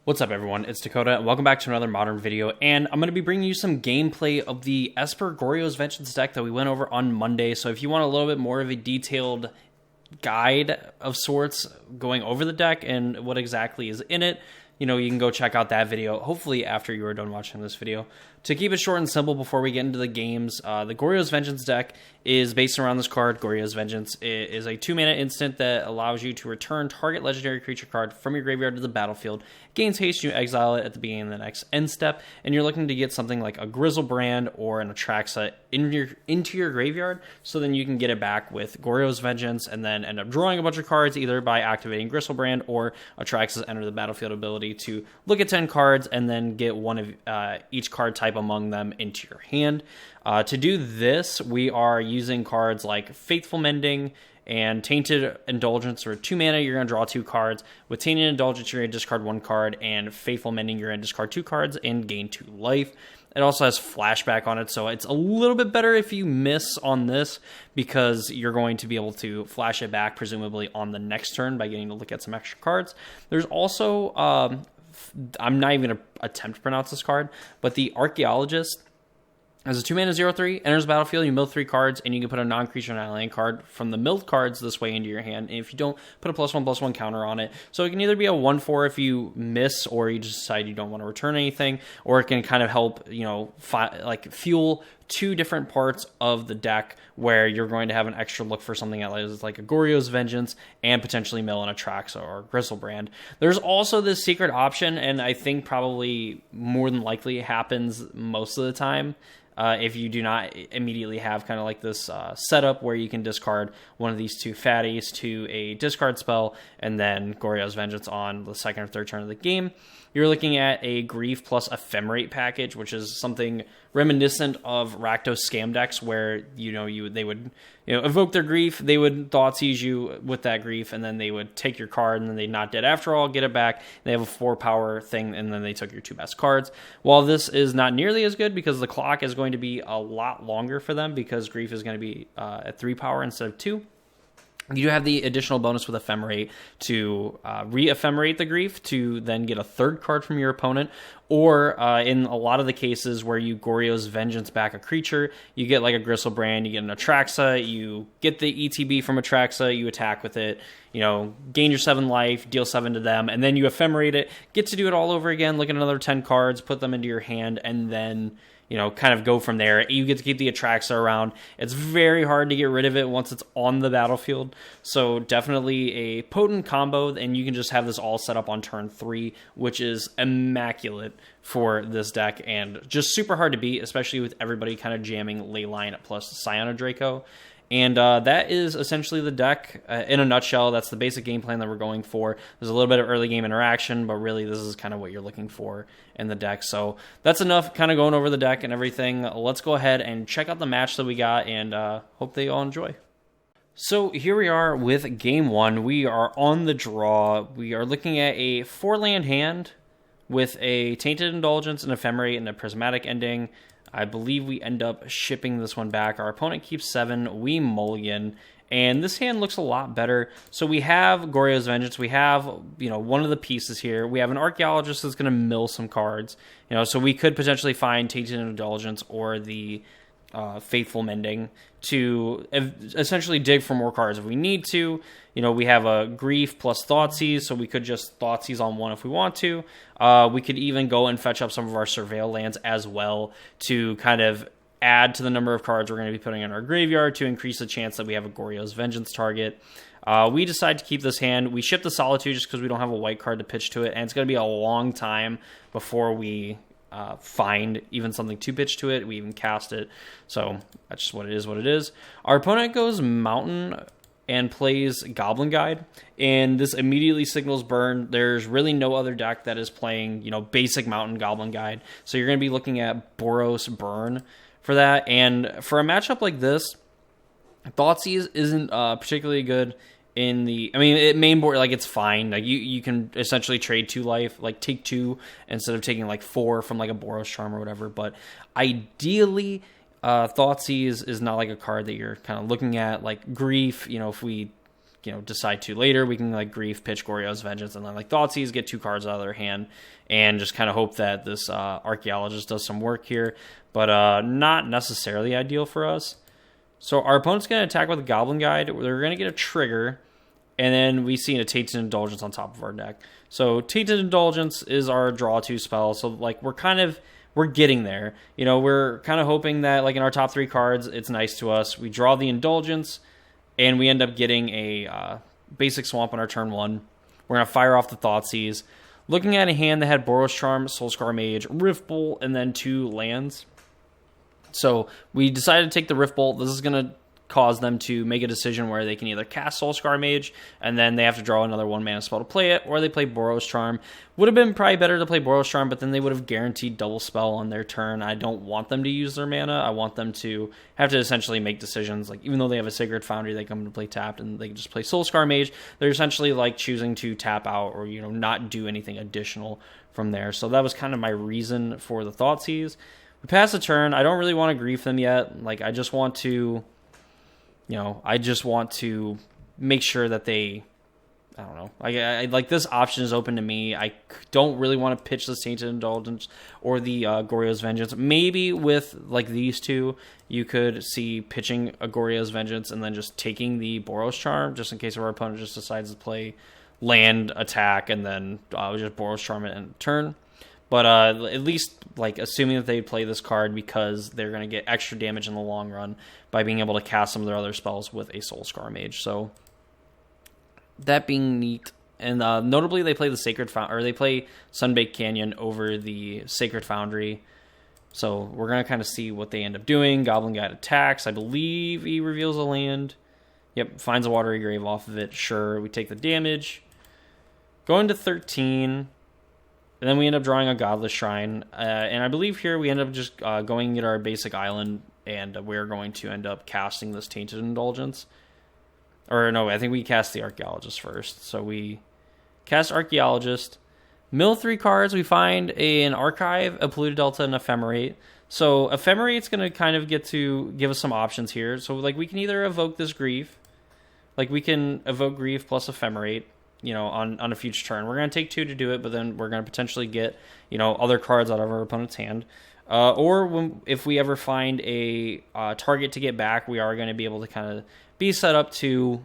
What's up, everyone? It's Dakota, and welcome back to another Modern video, and I'm going to be bringing you some gameplay of the Esper Goryo's Vengence deck that we went over on Monday. So if you want a little bit more of a detailed guide of sorts going over the deck and what exactly is in it, you can go check out that video, hopefully after you are done watching this video. To keep it short and simple before we get into the games, the Goryo's Vengence deck is based around this card. Goryo's Vengence is a 2-mana instant that allows you to return target legendary creature card from your graveyard to the battlefield. Gains haste, you exile it at the beginning of the next end step, and you're looking to get something like a Grizzlebrand or an Atraxa into your graveyard, so then you can get it back with Goryo's Vengeance and then end up drawing a bunch of cards either by activating Grizzlebrand or Atraxa's Enter the Battlefield ability to look at 10 cards and then get one of each card type among them into your hand. To do this, we are using cards like Faithful Mending and Tainted Indulgence. For 2 mana, you're going to draw 2 cards. With Tainted Indulgence, you're going to discard 1 card, and Faithful Mending, you're going to discard 2 cards and gain 2 life. It also has flashback on it, so it's a little bit better if you miss on this because you're going to be able to flash it back, presumably on the next turn, by getting to look at some extra cards. There's also, I'm not even going to attempt to pronounce this card, but the Archaeologist. As a 2-mana 0/3, enters the battlefield, you mill 3 cards, and you can put a non-creature non-land card from the milled cards this way into your hand. And if you don't, put a +1/+1 counter on it. So it can either be a 1/4 if you miss, or you just decide you don't want to return anything, or it can kind of help, fuel 2 different parts of the deck where you're going to have an extra look for something like a Goryo's Vengeance and potentially mill an Atraxa or Grizzlebrand. There's also this secret option, and I think probably more than likely it happens most of the time. If you do not immediately have kind of like this setup where you can discard one of these 2 fatties to a discard spell and then Goryo's Vengeance on the second or third turn of the game, you're looking at a Grief plus Ephemerate package, which is something reminiscent of Rakdos scam decks where they would evoke their Grief, they would Thoughtseize you with that Grief, and then they would take your card, and then they'd not dead after all, get it back. They have a 4 power thing, and then they took your 2 best cards. While this is not nearly as good because the clock is going to be a lot longer for them because Grief is going to be at 3 power instead of 2. You have the additional bonus with Ephemerate to re-ephemerate the Grief to then get a 3rd card from your opponent, or in a lot of the cases where you Goryo's Vengeance back a creature, you get like a Grizzlebrand, you get an Atraxa, you get the ETB from Atraxa, you attack with it, gain your 7 life, deal 7 to them, and then you ephemerate it, get to do it all over again, look at another 10 cards, put them into your hand, and then kind of go from there. You get to keep the Atraxa around. It's very hard to get rid of it once it's on the battlefield. So definitely a potent combo, and you can just have this all set up on turn 3, which is immaculate for this deck and just super hard to beat, especially with everybody kind of jamming Leyline plus Scion Draco. And that is essentially the deck in a nutshell. That's the basic game plan that we're going for. There's a little bit of early game interaction, but really this is kind of what you're looking for in the deck. So that's enough kind of going over the deck and everything. Let's go ahead and check out the match that we got, and hope they all enjoy. So here we are with game 1. We are on the draw. We are looking at a 4-land hand with a Tainted Indulgence, an Ephemerate, and a Prismatic Ending. I believe we end up shipping this one back. Our opponent keeps 7. We mulligan. And this hand looks a lot better. So we have Goryo's Vengeance. We have, one of the pieces here. We have an Archaeologist that's going to mill some cards. So we could potentially find Tainted Indulgence or the Faithful Mending to essentially dig for more cards if we need to. We have a Grief plus Thoughtseize, so we could just Thoughtseize on 1 if we want to. We could even go and fetch up some of our Surveil lands as well to kind of add to the number of cards we're going to be putting in our graveyard to increase the chance that we have a Goryo's Vengeance target. We decide to keep this hand. We ship the Solitude just because we don't have a white card to pitch to it, and it's going to be a long time before we find even something to pitch to it. We even cast it, so that's just what it is. Our opponent goes Mountain and plays Goblin Guide, and this immediately signals burn. There's really no other deck that is playing, basic Mountain Goblin Guide, so you're going to be looking at Boros Burn for that. And for a matchup like this, Thoughtseize isn't particularly good in the, main board, it's fine. You can essentially trade 2 life, take 2 instead of taking 4 from a Boros Charm or whatever. But ideally, Thoughtseize is not a card that you're kind of looking at. Grief, if we decide to later, we can like Grief, pitch Goryo's Vengeance, and then like Thoughtseize, get 2 cards out of their hand, and just kind of hope that this Archaeologist does some work here, but not necessarily ideal for us. So our opponent's going to attack with a Goblin Guide. They're going to get a trigger, and then we see a Tainted Indulgence on top of our deck. So Tainted Indulgence is our draw 2 spell. So like we're getting there. We're kind of hoping that like in our top 3 cards, it's nice to us. We draw the Indulgence, and we end up getting a basic Swamp on our turn 1. We're going to fire off the Thoughtseize. Looking at a hand that had Boros Charm, Soulscar Mage, Rift Bolt, and then 2 lands. So we decided to take the Rift Bolt. This is going to cause them to make a decision where they can either cast Soulscar Mage, and then they have to draw another 1-mana spell to play it, or they play Boros Charm. Would have been probably better to play Boros Charm, but then they would have guaranteed double spell on their turn. I don't want them to use their mana. I want them to have to essentially make decisions. Like, even though they have a Sacred Foundry, they come to play tapped, and they can just play Soulscar Mage. They're essentially like choosing to tap out or, not do anything additional from there. So that was kind of my reason for the Thoughtseize. We pass the turn. I don't really want to Grief them yet. Like, I just want to, make sure that they, I don't know. I like this option is open to me. I don't really want to pitch the Tainted Indulgence or the Goryo's Vengeance. Maybe with like these 2, you could see pitching a Goryo's Vengeance and then just taking the Boros Charm, just in case our opponent just decides to play land, attack, and then just Boros Charm it in turn. But at least, like, assuming that they play this card because they're going to get extra damage in the long run by being able to cast some of their other spells with a Soulscar Mage. So, that being neat. And notably, they play the Sacred Foundry, or they play Sunbaked Canyon over the Sacred Foundry. So, we're going to kind of see what they end up doing. Goblin Guide attacks. I believe he reveals a land. Yep, finds a Watery Grave off of it. Sure, we take the damage. Going to 13... And then we end up drawing a Godless Shrine. And I believe here we end up just going and get our basic island, and we're going to end up casting this Tainted Indulgence. Or no, I think we cast the Archaeologist first. So we cast Archaeologist. Mill 3 cards. We find an Archive, a Polluted Delta, and Ephemerate. So Ephemerate's going to kind of get to give us some options here. So like we can either evoke this Grief. Like we can evoke Grief plus Ephemerate. On a future turn. We're going to take 2 to do it, but then we're going to potentially get, other cards out of our opponent's hand. If we ever find a target to get back, we are going to be able to kind of be set up to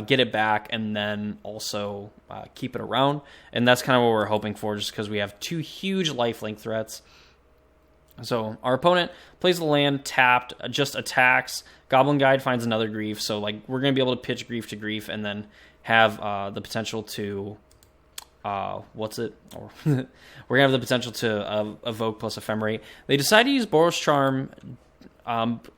get it back and then also keep it around. And that's kind of what we're hoping for, just because we have 2 huge lifelink threats. So our opponent plays the land, tapped, just attacks. Goblin Guide finds another Grief. So like we're going to be able to pitch Grief to Grief and then have the potential to we're gonna have the potential to evoke plus Ephemerate. They decide to use Boros Charm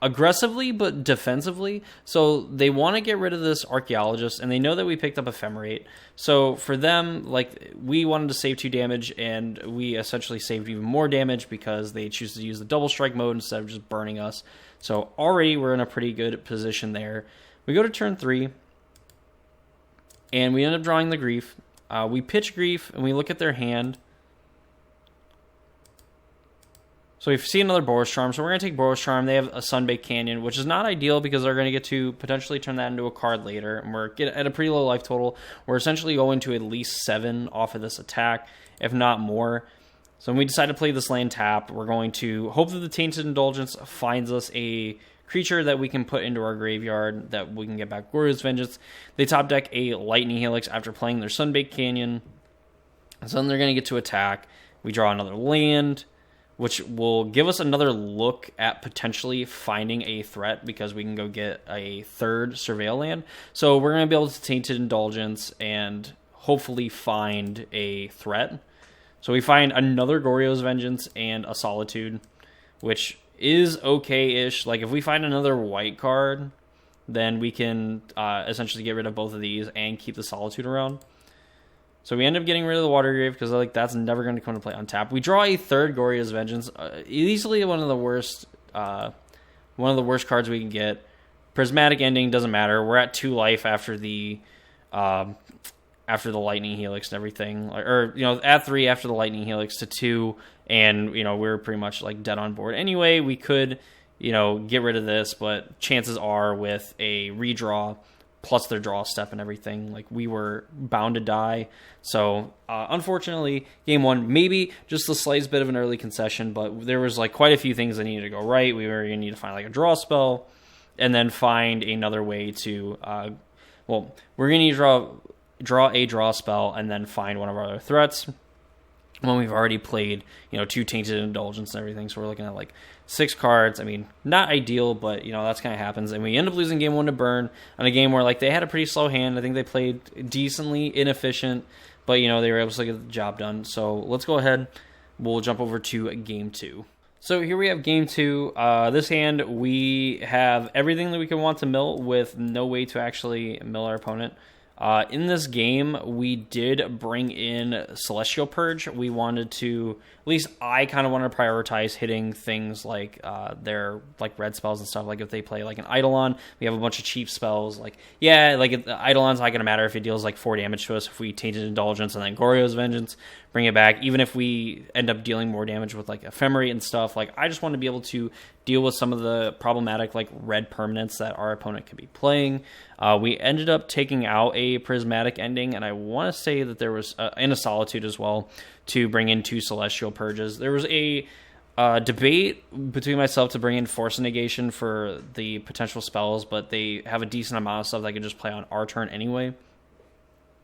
aggressively but defensively, so they want to get rid of this Archaeologist, and they know that we picked up Ephemerate. So for them, like, we wanted to save 2 damage, and we essentially saved even more damage because they choose to use the double strike mode instead of just burning us. So already we're in a pretty good position there. We go to turn 3. And we end up drawing the Grief. We pitch Grief, and we look at their hand. So we see another Boros Charm. So we're going to take Boros Charm. They have a Sunbaked Canyon, which is not ideal because they're going to get to potentially turn that into a card later. And we're at a pretty low life total. We're essentially going to at least 7 off of this attack, if not more. So when we decide to play this land tapped, we're going to hope that the Tainted Indulgence finds us a creature that we can put into our graveyard that we can get back Goryo's Vengeance. They top deck a Lightning Helix after playing their Sunbaked Canyon. So then they're going to get to attack. We draw another land, which will give us another look at potentially finding a threat because we can go get a 3rd Surveil land. So we're going to be able to Tainted Indulgence and hopefully find a threat. So we find another Goryo's Vengeance and a Solitude, which is okay-ish. Like, if we find another white card, then we can essentially get rid of both of these and keep the Solitude around. So we end up getting rid of the Water Grave because like that's never going to come to play on tap. We draw a 3rd Goryo's Vengeance, easily one of the worst cards we can get. Prismatic Ending doesn't matter. We're at 2 life after the Lightning Helix and everything, or at 3 after the Lightning Helix to 2. And, we're pretty much, like, dead on board. Anyway, we could, get rid of this, but chances are with a redraw plus their draw step and everything. Like, we were bound to die. So, unfortunately, game one, maybe just the slightest bit of an early concession, but there was, like, quite a few things that needed to go right. We were going to need to find, like, a draw spell, and then find another way to, we're going to need to draw a draw spell, and then find one of our other threats. When we've already played, 2 Tainted Indulgence and everything, so we're looking at, like, 6 cards. I mean, not ideal, but, that's kind of happens. And we end up losing game 1 to Burn on a game where, like, they had a pretty slow hand. I think they played decently inefficient, but, they were able to get the job done. So let's go ahead. We'll jump over to game 2. So here we have game 2. This hand, we have everything that we could want to mill with no way to actually mill our opponent. In this game, we did bring in Celestial Purge. We wanted to, at least I kind of wanted to prioritize hitting things like their like red spells and stuff. Like if they play like an Eidolon, we have a bunch of cheap spells. Like, yeah, like Eidolon's not going to matter if it deals like 4 damage to us. If we Tainted Indulgence and then Goryo's Vengeance, bring it back. Even if we end up dealing more damage with like Ephemerate and stuff, like I just want to be able to deal with some of the problematic like red permanents that our opponent could be playing. We ended up taking out a Prismatic Ending, and I want to say that there was and a Solitude as well to bring in 2 Celestial Purges. There was a debate between myself to bring in Force Negation for the potential spells, but they have a decent amount of stuff that I can just play on our turn anyway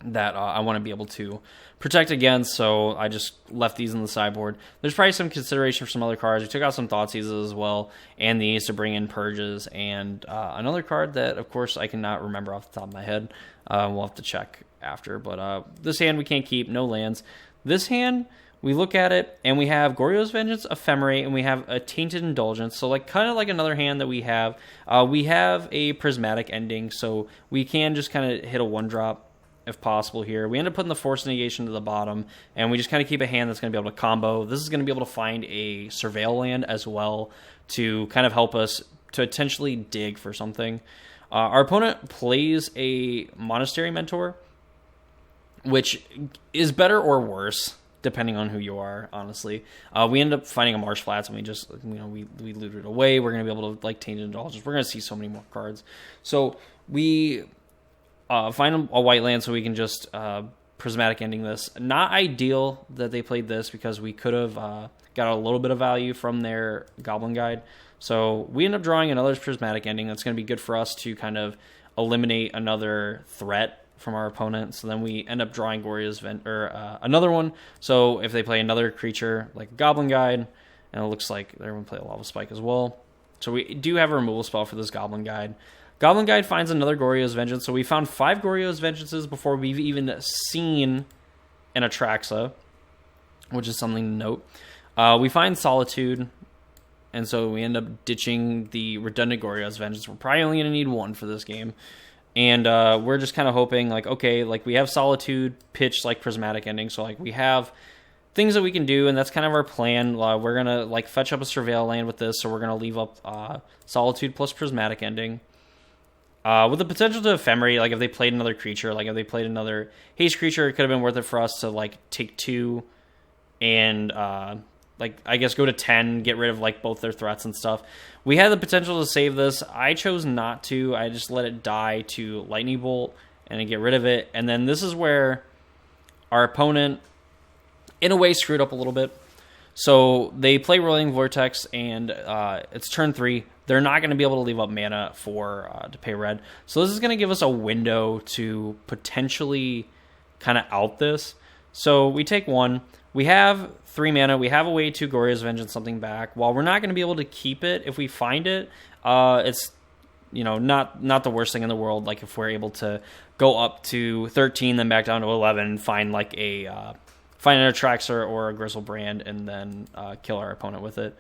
that I want to be able to protect against, so I just left these in the sideboard. There's probably some consideration for some other cards. We took out some Thoughtseizes as well, and these to bring in Purges, and another card that, of course, I cannot remember off the top of my head. We'll have to check after, but this hand we can't keep, no lands. This hand, we look at it, and we have Goryo's Vengeance, Ephemerate, and we have a Tainted Indulgence, so like kind of like another hand that we have. We have a Prismatic Ending, so we can just kind of hit a 1-drop if possible here. We end up putting the Force Negation to the bottom, and we just kind of keep a hand that's going to be able to combo. This is going to be able to find a Surveil land as well to kind of help us to potentially dig for something. Our opponent plays a Monastery Mentor, which is better or worse, depending on who you are, honestly. We end up finding a Marsh Flats, and we just, we looted it away. We're going to be able to, like, Tainted Indulgence. We're going to see so many more cards. So we find a white land so we can just Prismatic Ending this. Not ideal that they played this because we could have got a little bit of value from their Goblin Guide. So we end up drawing another Prismatic Ending that's going to be good for us to kind of eliminate another threat from our opponent. So then we end up drawing Goryo's another one. So if they play another creature like Goblin Guide, and it looks like they're going to play a Lava Spike as well. So we do have a removal spell for this Goblin Guide. Goblin Guide finds another Goryo's Vengeance, so we found 5 Goryo's Vengeances before we've even seen an Atraxa, which is something to note. We find Solitude, and so we end up ditching the redundant Goryo's Vengeance. We're probably only going to need 1 for this game, and we're just kind of hoping, like, okay, like, we have Solitude pitched like Prismatic Ending, so, like, we have things that we can do, and that's kind of our plan. We're going to, like, fetch up a Surveil land with this, so we're going to leave up Solitude plus Prismatic Ending. With the potential to Ephemerate, like if they played another creature, like if they played another haste creature, it could have been worth it for us to like take 2 and like I guess go to 10, get rid of like both their threats and stuff. We had the potential to save this. I chose not to. I just let it die to Lightning Bolt and get rid of it. And then this is where our opponent, in a way, screwed up a little bit. So they play Rolling Vortex, and it's turn 3. They're not going to be able to leave up mana to pay red. So this is going to give us a window to potentially kind of out this. So we take 1. We have 3 mana. We have a way to Goryo's Vengeance something back. While we're not going to be able to keep it, if we find it, it's not the worst thing in the world. Like if we're able to go up to 13, then back down to 11, find like find an Atraxa or a Grizzlebrand, and then kill our opponent with it.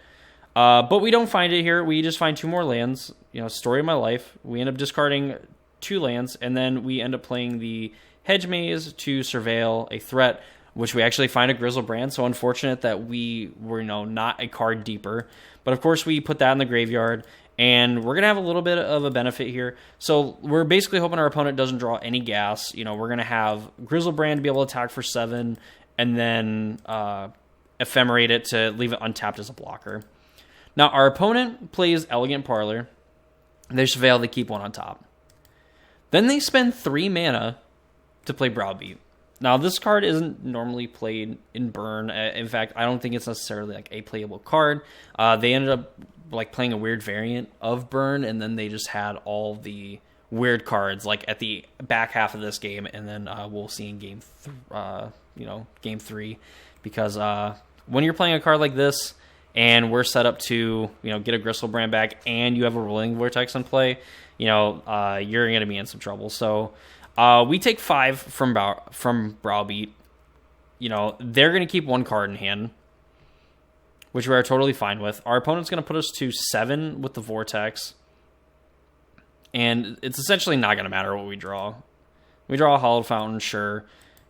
But we don't find it here. We just find 2 more lands. Story of my life. We end up discarding 2 lands, and then we end up playing the Hedge Maze to surveil a threat, which we actually find a Grizzlebrand. So unfortunate that we were, not a card deeper. But of course, we put that in the graveyard, and we're going to have a little bit of a benefit here. So we're basically hoping our opponent doesn't draw any gas. We're going to have Grizzlebrand to be able to attack for 7, and then Ephemerate it to leave it untapped as a blocker. Now, our opponent plays Elegant Parlor. They surveil, they keep 1 on top. Then they spend 3 mana to play Browbeat. Now, this card isn't normally played in Burn. In fact, I don't think it's necessarily like a playable card. They ended up like playing a weird variant of Burn, and then they just had all the weird cards like at the back half of this game, and then we'll see in game 3, because when you're playing a card like this and we're set up to get a Gristlebrand back, and you have a Rolling Vortex in play, you're going to be in some trouble. So we take 5 from Browbeat. They're going to keep 1 card in hand, which we are totally fine with. Our opponent's going to put us to 7 with the Vortex, and it's essentially not going to matter what we draw. We draw a Hallowed Fountain, sure.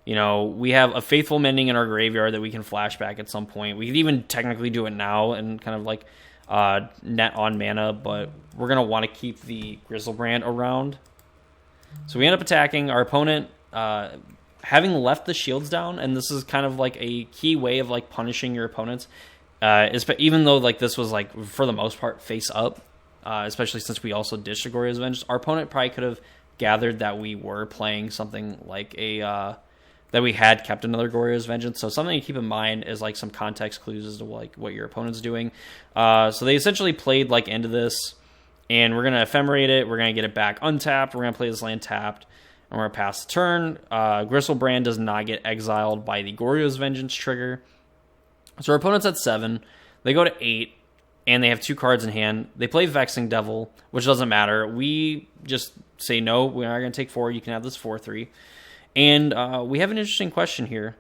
We have a Faithful Mending in our graveyard that we can flashback at some point. We could even technically do it now and kind of like net on mana, but we're going to want to keep the Grizzlebrand around. So we end up attacking. Our opponent, having left the shields down, and this is kind of like a key way of like punishing your opponents, even though like this was like for the most part face up, especially since we also ditched the Goryo's Vengence, our opponent probably could have gathered that we were playing something like that we had kept another Goryo's Vengeance. So something to keep in mind is like some context clues as to like what your opponent's doing. So they essentially played like into this, and we're going to ephemerate it. We're going to get it back untapped. We're going to play this land tapped, and we're going to pass the turn. Gristlebrand does not get exiled by the Goryo's Vengeance trigger. So our opponent's at 7. They go to 8, and they have 2 cards in hand. They play Vexing Devil, which doesn't matter. We just say, no, we're not going to take 4. You can have this 4/3. And we have an interesting question here.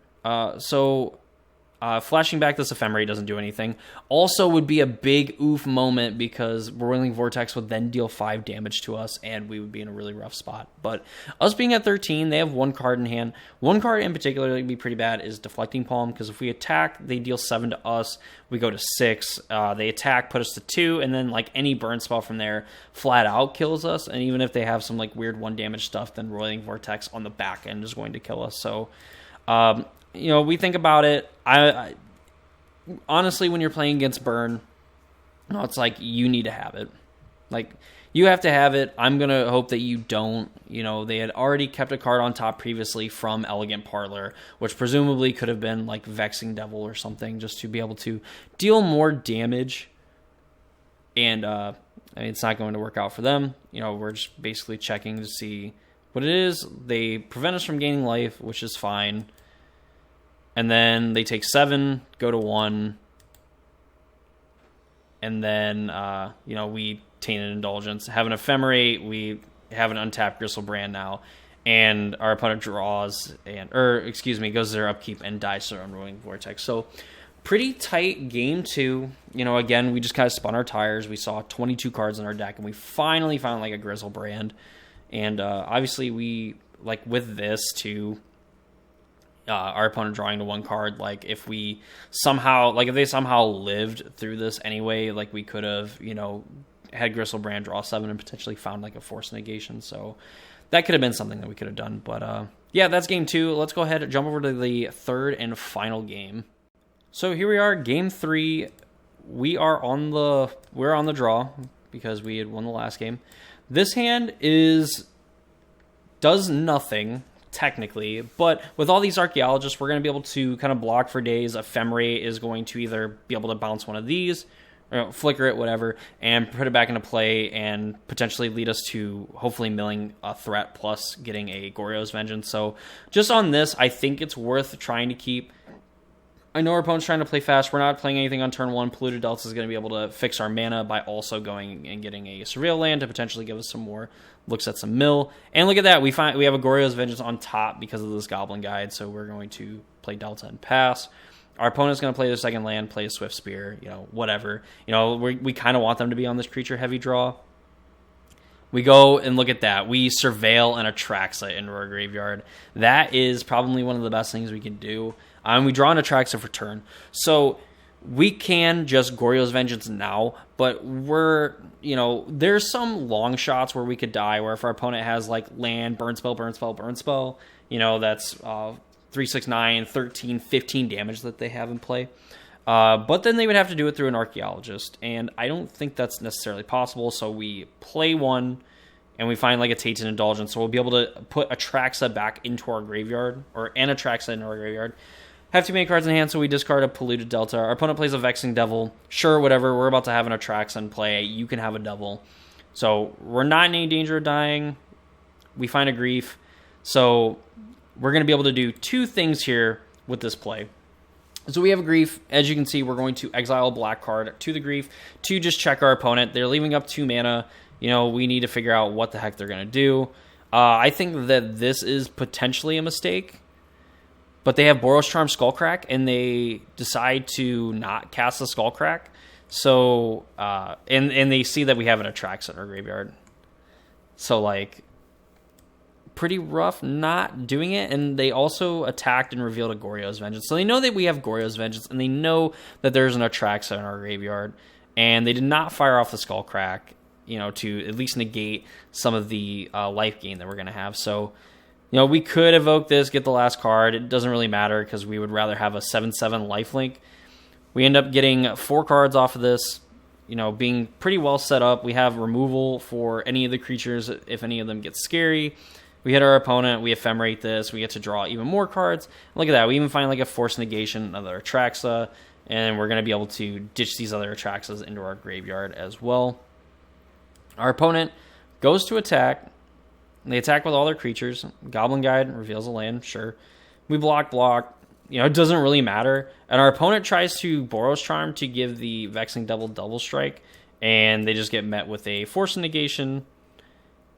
Flashing back this Ephemerate doesn't do anything. Also would be a big oof moment, because Whirling Vortex would then deal 5 damage to us, and we would be in a really rough spot. But us being at 13, they have 1 card in hand. 1 card in particular that would be pretty bad is Deflecting Palm, because if we attack, they deal 7 to us. We go to 6. They attack, put us to 2, and then like any burn spell from there flat out kills us. And even if they have some like weird 1 damage stuff, then Roiling Vortex on the back end is going to kill us. So we think about it. I honestly, when you're playing against Burn, it's like you need to have it. Like, you have to have it. I'm going to hope that you don't. They had already kept a card on top previously from Elegant Parlor, which presumably could have been like Vexing Devil or something, just to be able to deal more damage. And it's not going to work out for them. We're just basically checking to see what it is. They prevent us from gaining life, which is fine. And then they take 7, go to 1, and then, we Tainted Indulgence, have an Ephemerate, we have an untapped Gristlebrand now, and our opponent draws, goes to their upkeep and dies to their Unrolling Vortex. So, pretty tight game 2. Again, we just kind of spun our tires. We saw 22 cards in our deck, and we finally found like a Grizzlebrand. And obviously we, like with this too, our opponent drawing to 1 card, like if they somehow lived through this anyway, like we could have, had Gristlebrand draw 7 and potentially found like a Force Negation. So that could have been something that we could have done. But yeah, that's game 2. Let's go ahead and jump over to the 3rd and final game. So here we are, game 3. We're on the draw because we had won the last game. This hand does nothing technically, but with all these Archaeologists, we're going to be able to kind of block for days. Ephemerate is going to either be able to bounce one of these, or flicker it, whatever, and put it back into play and potentially lead us to hopefully milling a threat plus getting a Goryo's Vengeance. So just on this, I think it's worth trying to keep. I know our opponent's trying to play fast. We're not playing anything on turn 1. Polluted Delta is going to be able to fix our mana by also going and getting a Surreal Land to potentially give us some more looks at some mill. And look at that. We have a Goryo's Vengeance on top because of this Goblin Guide, so we're going to play Delta and pass. Our opponent's going to play their second land, play a Swift Spear, whatever. We kind of want them to be on this creature-heavy draw. We go and look at that. We Surveil and Atraxa into our graveyard. That is probably one of the best things we can do. We draw an Atraxa for turn. So we can just Goryo's Vengeance now, but there's some long shots where we could die, where if our opponent has like land, burn spell, that's 3, 6, 9, 13, 15 damage that they have in play. But then they would have to do it through an Archaeologist, and I don't think that's necessarily possible, so we play 1, and we find like a Tainted Indulgence, so we'll be able to put Atraxa back into our graveyard, or an Atraxa into our graveyard. Have too many cards in hand, so we discard a Polluted Delta. Our opponent plays a Vexing Devil. Sure, whatever. We're about to have an Atraxa in play. You can have a Devil. So we're not in any danger of dying. We find a Grief. So we're going to be able to do two things here with this play. So we have a Grief. As you can see, we're going to exile a black card to the Grief to just check our opponent. They're leaving up 2 mana. We need to figure out what the heck they're going to do. I think that this is potentially a mistake. But they have Boros Charm Skullcrack, and they decide to not cast the Skullcrack. So, and they see that we have an Atraxa in our graveyard. So, like, pretty rough not doing it. And they also attacked and revealed a Goryo's Vengeance. So they know that we have Goryo's Vengeance, and they know that there's an Atraxa in our graveyard. And they did not fire off the Skullcrack, to at least negate some of the life gain that we're going to have. So, we could evoke this, get the last card. It doesn't really matter because we would rather have a 7/7 lifelink. We end up getting 4 cards off of this, being pretty well set up. We have removal for any of the creatures if any of them get scary. We hit our opponent, we ephemerate this, we get to draw even more cards. Look at that, we even find like a Force Negation, another Atraxa, and we're going to be able to ditch these other Atraxas into our graveyard as well. Our opponent goes to attack. They attack with all their creatures. Goblin Guide reveals a land, sure. We block. It doesn't really matter. And our opponent tries to Boros Charm to give the Vexing Devil double strike, and they just get met with a Force Negation,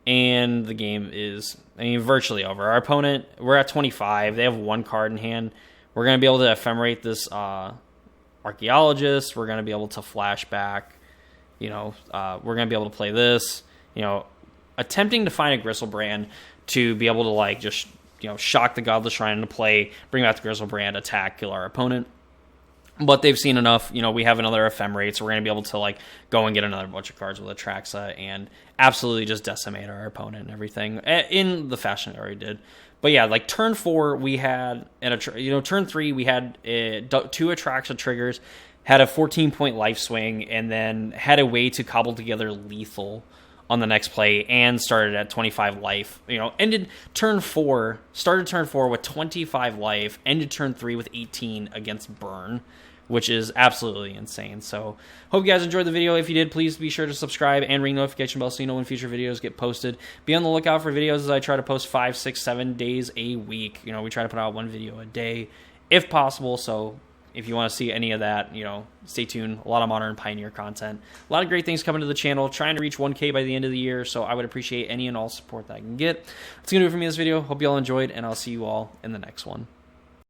and the game is, virtually over. Our opponent, we're at 25. They have 1 card in hand. We're going to be able to ephemerate this Archaeologist. We're going to be able to flash back. We're going to be able to play this. Attempting to find a Gristlebrand to be able to just shock the Godless Shrine into play, bring back the Gristlebrand, attack, kill our opponent. But they've seen enough. We have another Ephemerate, so we're going to be able to go and get another bunch of cards with Atraxa and absolutely just decimate our opponent and everything in the fashion that we already did. But yeah, turn 4 we had, turn 3 we had 2 Atraxa triggers, had a 14-point life swing, and then had a way to cobble together lethal on the next play, and started at 25 life. Started turn 4 with 25 life, ended turn 3 with 18 against Burn, which is absolutely insane. So, hope you guys enjoyed the video. If you did, please be sure to subscribe and ring the notification bell so you know when future videos get posted. Be on the lookout for videos as I try to post 5, 6, 7 days a week. We try to put out 1 video a day, if possible, so if you want to see any of that, stay tuned. A lot of Modern Pioneer content. A lot of great things coming to the channel. Trying to reach 1K by the end of the year, so I would appreciate any and all support that I can get. That's going to do it for me in this video. Hope you all enjoyed, and I'll see you all in the next one.